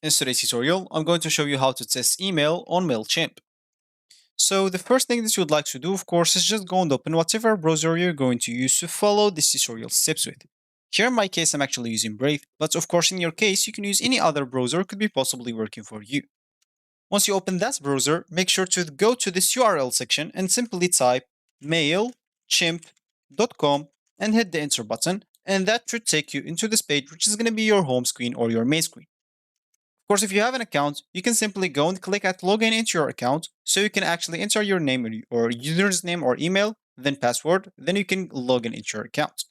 In today's tutorial, I'm going to show you how to test email on Mailchimp. So the first thing that you would like to do, of course, is just go and open whatever browser you're going to use to follow this tutorial steps with. Here in my case, I'm actually using Brave, but of course in your case, you can use any other browser could be possibly working for you. Once you open that browser, make sure to go to this URL section and simply type mailchimp.com and hit the enter button, and that should take you into this page, which is going to be your home screen or your main screen. Of course, if you have an account, you can simply go and click at login into your account, so you can actually enter your name or user's name or email, then password, then you can log in into your account.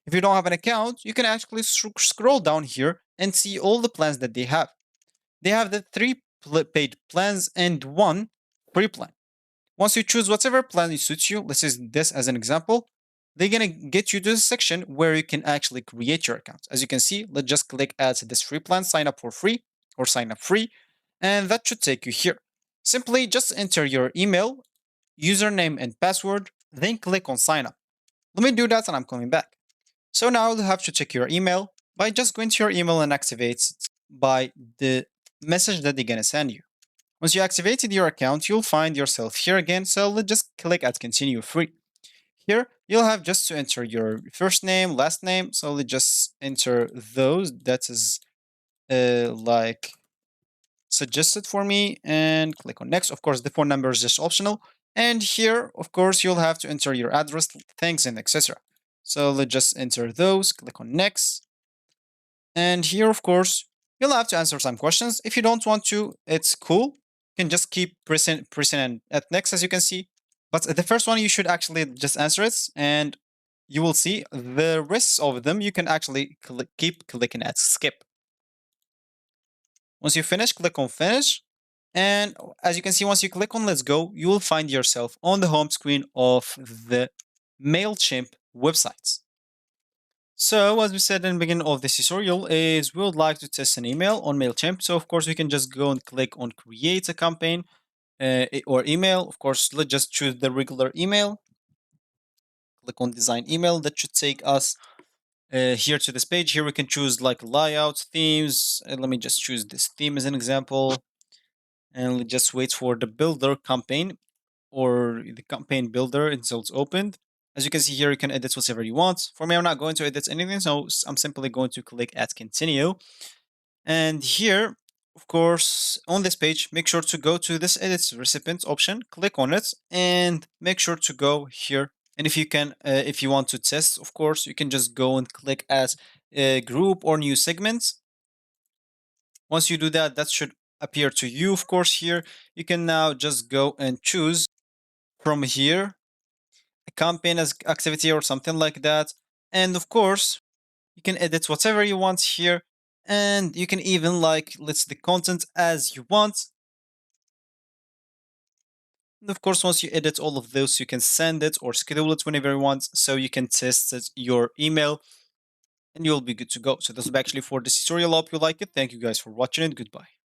If you don't have an account, you can actually scroll down here and see all the plans that they have. They have the 3 paid plans and 1 free plan. Once you choose whatever plan suits you, let's use this as an example, they're gonna get you to the section where you can actually create your account. As you can see, let's just click add this free plan, sign up for free or sign up free, and that should take you here. Simply just enter your email, username and password, then click on sign up. Let me do that and I'm coming back. So now you have to check your email by just going to your email and activate it by the message that they're gonna send you. Once you activated your account, you'll find yourself here again, so let's just click at continue free. Here, you'll have just to enter your first name, last name, so let's just enter those that is like suggested for me and click on next. Of course, the phone number is just optional. And here, of course, you'll have to enter your address, thanks, and etc. So let's just enter those, click on next. And here, of course, you'll have to answer some questions. If you don't want to, it's cool. You can just keep pressing and at next, as you can see. But the first one, you should actually just answer it, and you will see the rest of them. You can actually keep clicking at skip. Once you finish, click on finish. And as you can see, once you click on let's go, you will find yourself on the home screen of the Mailchimp websites. So as we said in the beginning of this tutorial is we would like to test an email on Mailchimp. So of course we can just go and click on create a campaign or email. Of course, let's just choose the regular email. Click on design email. That should take us here to this page. Here we can choose like layouts, themes. Let me just choose this theme as an example. And let's just wait for the builder campaign or the campaign builder until it's opened. As you can see here, you can edit whatever you want. For me, I'm not going to edit anything, so I'm simply going to click add continue. And here, of course, on this page, make sure to go to this edit recipient option, click on it, and make sure to go here. And if you can, if you want to test, of course, you can just go and click as a group or new segments. Once you do that, that should appear to you, of course, here. You can now just go and choose from here a campaign as activity or something like that. And of course, you can edit whatever you want here. And you can even like list the content as you want. And of course, once you edit all of those, you can send it or schedule it whenever you want. So you can test it, your email and you'll be good to go. So this is actually for this tutorial. I hope you like it. Thank you guys for watching and goodbye.